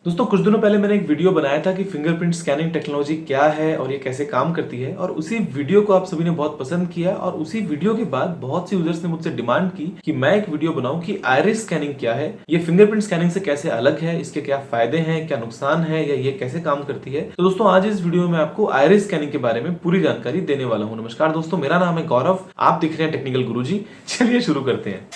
दोस्तों कुछ दिनों पहले मैंने एक वीडियो बनाया था कि फिंगरप्रिंट स्कैनिंग टेक्नोलॉजी क्या है और ये कैसे काम करती है, और उसी वीडियो को आप सभी ने बहुत पसंद किया। और उसी वीडियो के बाद बहुत सी यूजर्स ने मुझसे डिमांड की कि मैं एक वीडियो बनाऊं कि आइरिस स्कैनिंग क्या है, ये फिंगरप्रिंट स्कैनिंग से कैसे अलग है, इसके क्या फायदे हैं, क्या नुकसान है, या ये कैसे काम करती है। तो दोस्तों आज इस वीडियो में आपको आइरिस स्कैनिंग के बारे में पूरी जानकारी देने वाला हूँ। नमस्कार दोस्तों, मेरा नाम है गौरव, आप दिख रहे हैं टेक्निकल गुरुजी। चलिए शुरू करते हैं।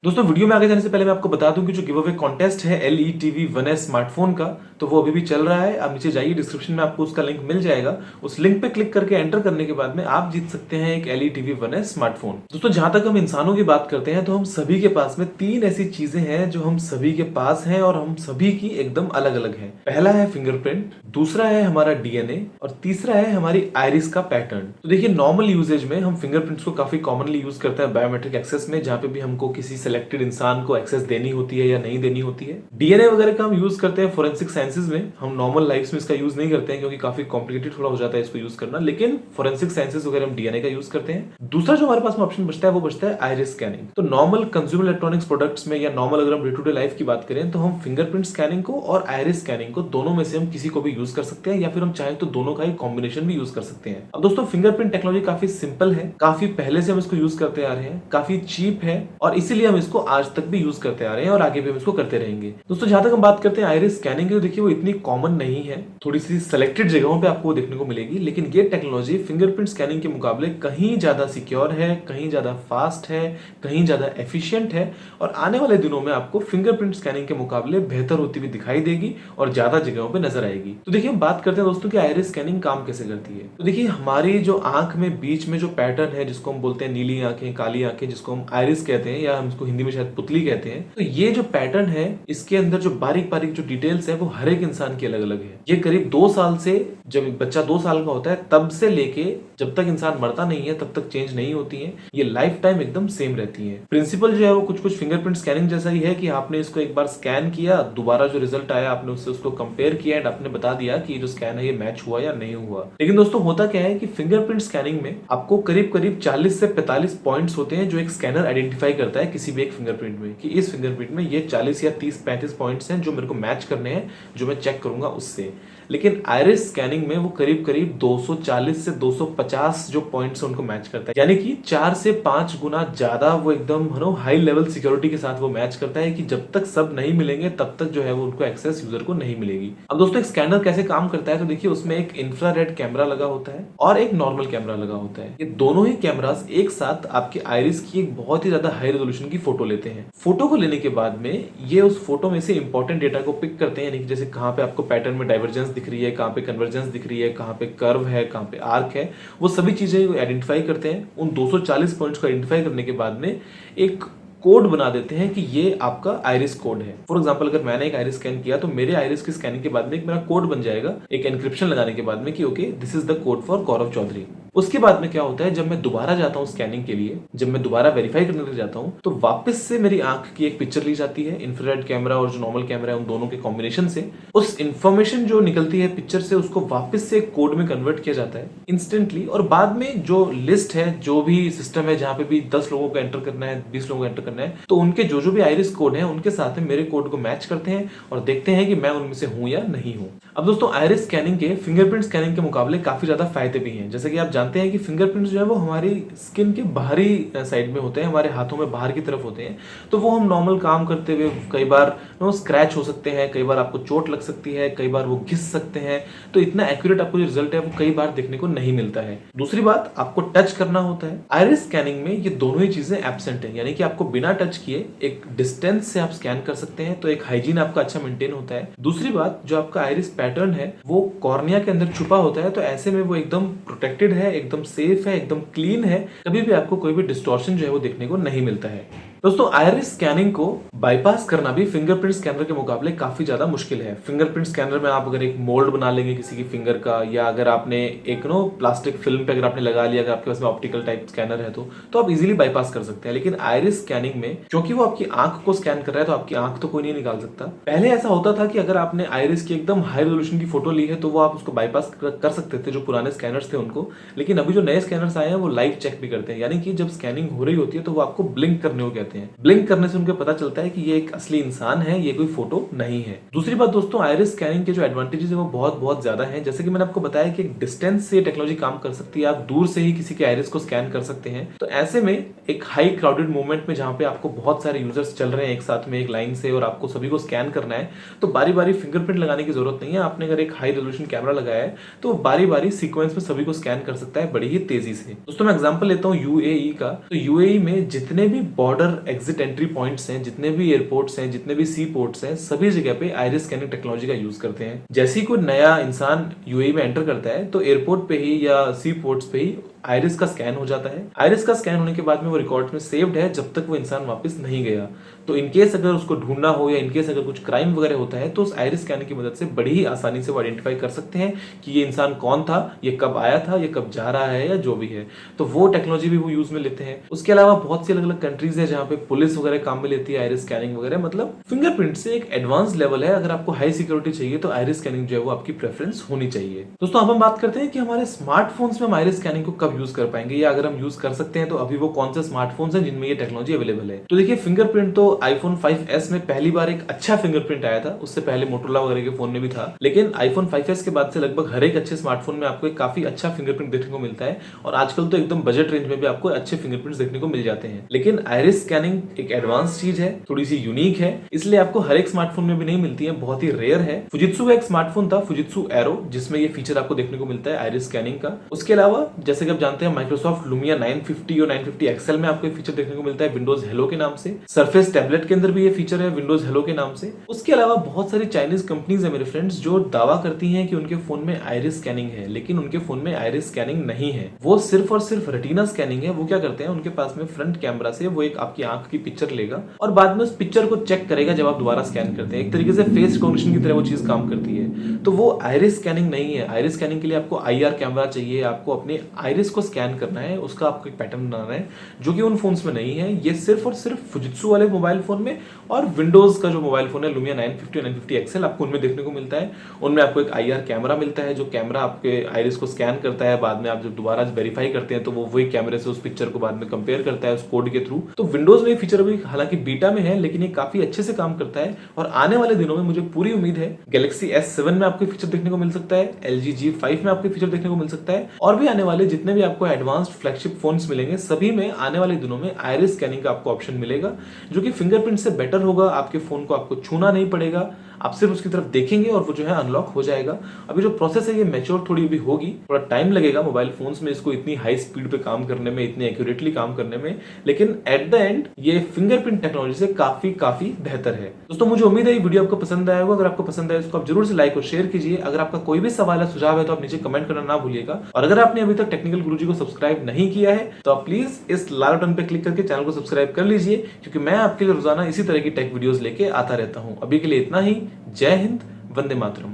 दोस्तों वीडियो में आगे जाने से पहले मैं आपको बता दूं कि जो गिव अवे कॉन्टेस्ट है LE TV 1S स्मार्टफोन का, तो वो अभी भी चल रहा है। आप नीचे जाइए, डिस्क्रिप्शन में आपको उसका लिंक मिल जाएगा। उस लिंक पे क्लिक करके एंटर करने के बाद में आप जीत सकते हैं एक LE TV 1S स्मार्टफोन। दोस्तों जहां तक हम इंसानों की बात करते हैं तो हम सभी के पास में तीन ऐसी चीजें हैं जो हम सभी के पास हैं और हम सभी की एकदम अलग अलग है। पहला है फिंगरप्रिंट, दूसरा है हमारा DNA और तीसरा है हमारी आइरिस का पैटर्न। तो देखिए नॉर्मल यूजेज में हम फिंगरप्रिंट्स को काफी कॉमनली यूज करते हैं बायोमेट्रिक एक्सेस में, जहां पे भी हमको किसी सिलेक्टेड इंसान को एक्सेस देनी होती है या नहीं देनी होती है। DNA वगैरह का हम यूज करते हैं फोरेंसिक साइंसेज में। हम नॉर्मल लाइफ में इसका यूज नहीं करते हैं क्योंकि काफी कॉम्प्लिकेटेड थोड़ा हो जाता है इसको यूज करना, लेकिन फोरेंसिक साइंसेज वगैरह हम DNA का यूज करते हैं। दूसरा जो हमारे पास में ऑप्शन बचता है वो बचता है आइरिस स्कैनिंग। तो नॉर्मल कंज्यूमर इलेक्ट्रॉनिक्स प्रोडक्ट्स में या नॉर्मल अगर हम डे टू डे लाइफ की बात करें तो हम फिंगरप्रिंट स्कैनिंग को और आइरिस स्कैनिंग को दोनों में से हम किसी को भी यूज कर सकते हैं, या फिर हम चाहे तो दोनों का ही कॉम्बिनेशन भी यूज कर सकते हैं। अब दोस्तों फिंगरप्रिंट टेक्नोलॉजी काफी सिंपल है, काफी पहले से हम इसको यूज करते आ रहे हैं, काफी चीप है और इसीलिए हम इसको आज तक भी यूज करते आ रहे हैं और आगे भी हम इसको करते रहेंगे। दोस्तों जहां तक हम बात करते हैं आइरिस स्कैनिंग की, तो देखिए वो इतनी कॉमन नहीं है, थोड़ी सी सिलेक्टेड जगहों पे आपको देखने को मिलेगी, लेकिन ये टेक्नोलॉजी फिंगरप्रिंट स्कैनिंग के मुकाबले कहीं ज्यादा सिक्योर है, कहीं ज्यादा फास्ट है, कहीं ज्यादा एफिशिएंट है और आने वाले दिनों में आपको फिंगरप्रिंट स्कैनिंग के मुकाबले बेहतर होती हुई दिखाई देगी और ज्यादा जगहों पे नजर आएगी। तो देखिए हम बात करते हैं दोस्तों कि आइरिस स्कैनिंग काम कैसे करती है। तो देखिए हमारी जो आंख में बीच में जो पैटर्न है, जिसको हम बोलते हैं नीली आंखें, काली आंखें, जिसको हम आइरिस कहते हैं या हम इसको हिंदी में शायद पुतली कहते हैं, तो ये जो पैटर्न है इसके अंदर जो बारीक बारीक जो डिटेल्स है वो हर एक इंसान की अलग अलग है। ये करीब 2 साल से, जब बच्चा 2 साल का होता है तब से लेके जब तक इंसान मरता नहीं है तब तक चेंज नहीं होती है। ये लाइफ टाइम एकदम सेम रहती है। प्रिंसिपल जो है वो कुछ कुछ फिंगरप्रिंट स्कैनिंग जैसा ही है कि आपने इसको एक बार स्कैन किया, दोबारा जो रिजल्ट आया आपने उससे उसको कंपेयर किया एंड आपने बता दिया कि ये जो स्कैन है ये मैच हुआ या नहीं हुआ। लेकिन दोस्तों होता क्या है कि फिंगरप्रिंट स्कैनिंग में आपको करीब करीब 40 से 45 पॉइंट्स होते हैं जो एक स्कैनर आइडेंटिफाई करता है किसी भी एक फिंगरप्रिंट में, कि इस फिंगरप्रिंट में ये 40 या 30-35 पॉइंट्स हैं जो मेरे को मैच करने हैं, जो मैं चेक करूंगा उससे। लेकिन आइरिस स्कैनिंग में वो करीब करीब 240 से 250 जो पॉइंट्स उनको मैच करता है, यानी कि 4 से 5 गुना ज्यादा वो एकदम हाई लेवल सिक्योरिटी के साथ वो मैच करता है कि जब तक सब नहीं मिलेंगे तब तक जो है वो उनको एक्सेस यूजर को नहीं मिलेगी। अब दोस्तों एक स्कैनर कैसे काम करता है, तो देखिए उसमें एक इंफ्रारेड कैमरा लगा होता है और एक नॉर्मल कैमरा लगा होता है। ये दोनों ही कैमरास एक साथ आपके आइरिस की एक बहुत ही ज्यादा हाई रेजोल्यूशन की फोटो लेते हैं। फोटो को लेने के बाद में ये उस फोटो में से इंपॉर्टेंट डेटा को पिक करते हैं, यानी कि जैसे कहाँ पे आपको पैटर्न में डाइवर्जेंस दिख रही है, कहाँ पे कन्वर्जेंस दिख रही है, कहाँ पे कर्व है, कहाँ पे आर्क है, वो सभी चीजें आइडेंटिफाई करते हैं। उन 240 पॉइंट्स को आइडेंटिफाई करने के बाद में एक कोड बना देते हैं कि ये आपका आइरिस कोड है। फॉर एग्जांपल अगर मैंने एक आइरिस स्कैन किया तो मेरे आइरिस की स्कैनिंग के बाद में एक मेरा कोड बन जाएगा, एक एनक्रिप्शन लगाने के बाद में कि okay this is the code for Gaurav Chaudhary. उसके बाद में क्या होता है, जब मैं दोबारा जाता हूँ स्कैनिंग के लिए, जब मैं दोबारा वेरीफाई करने के लिए जाता हूँ, तो वापस से मेरी आंख की एक पिक्चर ली जाती है, इंफ्रारेड कैमरा और जो नॉर्मल कैमरा है उन दोनों के कॉम्बिनेशन से। उस इंफॉर्मेशन जो निकलती है पिक्चर से उसको वापस से कोड में कन्वर्ट किया जाता है इंस्टेंटली, और बाद में जो लिस्ट है, जो भी सिस्टम है जहां पे भी 10 लोगों को एंटर करना है, 20 लोगों को एंटर करना है, तो उनके जो जो भी आइरिस कोड है उनके साथ में मेरे कोड को मैच करते हैं और देखते हैं कि मैं उनमें से हूं या नहीं हूं। अब दोस्तों आइरिस स्कैनिंग के फिंगरप्रिंट स्कैनिंग के मुकाबले काफी ज्यादा फायदे भी हैं। जैसे कि आप जानते हैं कि फिंगरप्रिंट जो है वो हमारी स्किन के बाहरी साइड में होते हैं, हमारे हाथों में बाहर की तरफ होते हैं, तो वो हम नॉर्मल काम करते हुए कई बार स्क्रैच हो सकते हैं, कई बार आपको चोट लग सकती है, कई बार वो घिस सकते हैं, तो इतना एक्यूरेट आपको जो रिजल्ट है वो कई बार देखने को नहीं मिलता है। दूसरी बात, आपको टच करना होता है। आइरिस स्कैनिंग में ये दोनों ही चीजें एब्सेंट है, यानी कि आपको बिना टच किए एक डिस्टेंस से आप स्कैन कर सकते हैं, तो एक हाइजीन आपका अच्छा मेंटेन होता है। दूसरी बात, जो आपका आइरिस पैटर्न है वो कॉर्निया के अंदर छुपा होता है, तो ऐसे में वो एकदम प्रोटेक्टेड है, एकदम सेफ है, एकदम क्लीन है, कभी भी आपको कोई भी डिस्टॉर्शन जो है वो देखने को नहीं मिलता है। दोस्तों आइरिस स्कैनिंग को बाईपास करना भी फिंगरप्रिंट स्कैनर के मुकाबले काफी ज्यादा मुश्किल है। फिंगरप्रिंट स्कैनर में आप अगर एक मोल्ड बना लेंगे किसी की फिंगर का, या अगर आपने एक प्लास्टिक फिल्म पे अगर आपने लगा लिया, अगर आपके पास में ऑप्टिकल टाइप स्कैनर है तो आप इजीली बाईपास कर सकते हैं। लेकिन आइरिस स्कैनिंग में क्योंकि वो आपकी आंख को स्कैन कर रहा है तो आपकी आंख तो कोई नहीं निकाल सकता। पहले ऐसा होता था कि अगर आपने आइरिस की एकदम हाई रेजोल्यूशन की फोटो ली है तो वो आप उसको बाईपास कर सकते थे, जो पुराने स्कैनर्स थे उनको। लेकिन अभी जो नए स्कैनर्स आए हैं वो लाइव चेक भी करते हैं, यानी कि जब स्कैनिंग हो रही होती है तो वो आपको ब्लिंक करने को कहते हैं। ब्लिंक करने से उनको पता चलता है कि ये एक असली इंसान है, ये कोई फोटो नहीं है। दूसरी बात दोस्तों, आइरिस स्कैनिंग के जो एडवांटेजेस है वो बहुत बहुत ज्यादा है। जैसे कि मैंने आपको बताया कि डिस्टेंस से टेक्नोलॉजी काम कर सकती है, आप दूर से ही किसी के आइरिस को स्कैन कर सकते हैं। तो ऐसे में एक हाई क्राउडेड मूवमेंट में जहां पे आपको बहुत सारे यूजर्स चल रहे हैं एक साथ में एक लाइन से और आपको सभी को स्कैन करना है, तो बारी बारी फिंगरप्रिंट लगाने की जरूरत नहीं है। आपने अगर एक हाई रेजोल्यूशन कैमरा लगाया है तो बारी बारी सीक्वेंस में सभी को स्कैन कर सकता है बड़ी ही तेजी से। दोस्तों मैं एग्जांपल लेता हूं यूएई का। तो यूएई में जितने भी बॉर्डर एग्जिट एंट्री पॉइंट्स हैं, जितने भी एयरपोर्ट्स हैं, जितने भी सी पोर्ट्स हैं, सभी जगह पे आइरिस स्कैनिंग टेक्नोलॉजी का यूज करते हैं। जैसे ही कोई नया इंसान यूएई में एंटर करता है तो एयरपोर्ट पे ही या सी पोर्ट्स पे ही आइरिस का स्कैन हो जाता है। आइरिस का स्कैन होने के बाद में वो रिकॉर्ड में सेव्ड है जब तक वो इंसान वापस नहीं गया। तो इनकेस अगर उसको ढूंढना हो या इनकेस अगर कुछ क्राइम वगैरह होता है तो उस आइरिस स्कैनर की मदद से बड़ी ही आसानी से वो आइडेंटिफाई कर सकते हैं कि ये इंसान कौन था, ये कब आया था, ये कब जा रहा है, या जो भी है। तो वो टेक्नोलॉजी भी वो यूज में लेते हैं। उसके अलावा बहुत सी अलग अलग कंट्रीज है जहां पे पुलिस वगैरह काम में लेती है आइरिस स्कैनिंग वगैरह। मतलब फिंगरप्रिंट से एक एडवांस लेवल है। अगर आपको हाई सिक्योरिटी चाहिए तो आइरिस स्कैनिंग जो है वो आपकी प्रेफरेंस होनी चाहिए। दोस्तों अब हम बात करते हैं कि हमारे स्मार्टफोन्स में हम आइरिस स्कैनिंग को कब यूज कर पाएंगे, या अगर हम यूज कर सकते हैं तो अभी वो कौन से स्मार्टफोन्स हैं जिनमें ये टेक्नोलॉजी अवेलेबल है। तो देखिए फिंगरप्रिंट तो आईफोन 5s में पहली बार एक अच्छा फिंगरप्रिंट आया था। उससे पहले मोटोरोला वगैरह के फोन में भी था, लेकिन आईफोन 5s के बाद से लगभग हर एक अच्छे स्मार्टफोन में आपको एक काफी अच्छा फिंगरप्रिंट देखने को मिलता है। और आजकल तो एकदम बजट रेंज में भी आपको अच्छे फिंगरप्रिंट्स देखने को मिल जाते हैं। लेकिन आइरिस स्कैनिंग एक एडवांस चीज है, थोड़ी सी यूनिक है, इसलिए आपको हर एक स्मार्टफोन में भी नहीं मिलती है, बहुत ही रेयर है। फुजित्सु का एक स्मार्टफोन था, फुजित्सु एरो, जिसमें ये फीचर आपको देखने को मिलता है आइरिस स्कैनिंग का। उसके अलावा जैसे कि आप जानते हैं माइक्रोसॉफ्ट लुमिया 950 और 950 एक्सेल में आपको फीचर देखने को मिलता है विंडोज हेलो के नाम से। सरफेस टैबलेट के अंदर भी ये फीचर है विंडोज हेलो के नाम से। उसके अलावा बहुत सारी चाइनीज कंपनीज है मेरे फ्रेंड्स जो दावा करती हैं कि उनके फोन में आइरिस स्कैनिंग है, लेकिन उनके फोन में आइरिस स्कैनिंग नहीं है। वो सिर्फ और सिर्फ रेटिना स्कैनिंग है। वो क्या करते हैं, उनके पास में फ्रंट कैमरा से वो एक आपकी आंख की पिक्चर लेगा और बाद में उस पिक्चर को चेक करेगा जब आप दोबारा स्कैन करते हैं। एक तरीके से फेस रिकॉग्निशन की तरह वो चीज काम करती है। तो वो आइरिस स्कैनिंग नहीं है। आइरिस स्कैनिंग के लिए आपको आईआर कैमरा चाहिए, आपको अपने आइरिस को स्कैन करना है, उसका आपको एक पैटर्न बनाना है, जो कि उन फोन्स में नहीं है। ये सिर्फ और सिर्फ फुजित्सु वाले मोबाइल फोन में और विंडोज का जो मोबाइल फोन है लुमिया 950 और 950 एक्सेल आपको उनमें देखने को मिलता है। उनमें आपको एक आईआर कैमरा मिलता है, जो कैमरा आपके आइरिस को स्कैन करता है। बाद में आप जब दोबारा वेरीफाई करते हैं तो वो वही कैमरे से उस पिक्चर को बाद में कंपेयर करता है उस कोड के थ्रू। तो विंडोज में फीचर अभी हालांकि बीटा में है, लेकिन ये काफी अच्छे से काम करता है। और आने वाले दिनों में मुझे पूरी उम्मीद है गैलेक्सी S7 में आपको फीचर देखने को मिल सकता है, LG G5 में आपको फीचर देखने को मिल सकता है, और भी आने वाले जितने भी आपको एडवांस्ड फ्लैगशिप फोन्स मिलेंगे सभी में आने वाले दिनों में आइरिस स्कैनिंग का आपको ऑप्शन मिलेगा, जो कि फिंगरप्रिंट से बेटर होगा। आपके फोन को आपको छूना नहीं पड़ेगा, आप सिर्फ उसकी तरफ देखेंगे और वो जो है अनलॉक हो जाएगा। अभी जो प्रोसेस है ये मैच्योर थोड़ी भी होगी, थोड़ा टाइम लगेगा मोबाइल फोन्स में इसको इतनी हाई स्पीड पे काम करने में, इतने एक्यूरेटली काम करने में, लेकिन एट द एंड ये फिंगरप्रिंट टेक्नोलॉजी से काफी काफी बेहतर है। दोस्तों मुझे उम्मीद है ये वीडियो आपको पसंद आया होगा। अगर आपको पसंद आया तो आप जरूर से लाइक और शेयर कीजिए। अगर आपका कोई भी सवाल है, सुझाव है तो आप नीचे कमेंट करना ना भूलिएगा। और अगर आपने अभी तक टेक्निकल गुरुजी को सब्सक्राइब नहीं किया है तो आप प्लीज इस लाल बटन पे क्लिक करके चैनल को सब्सक्राइब कर लीजिए, क्योंकि मैं आपके लिए रोजाना इसी तरह की टेक वीडियोस लेके आता रहता हूं। अभी के लिए इतना ही। जय हिंद, वंदे मातरम।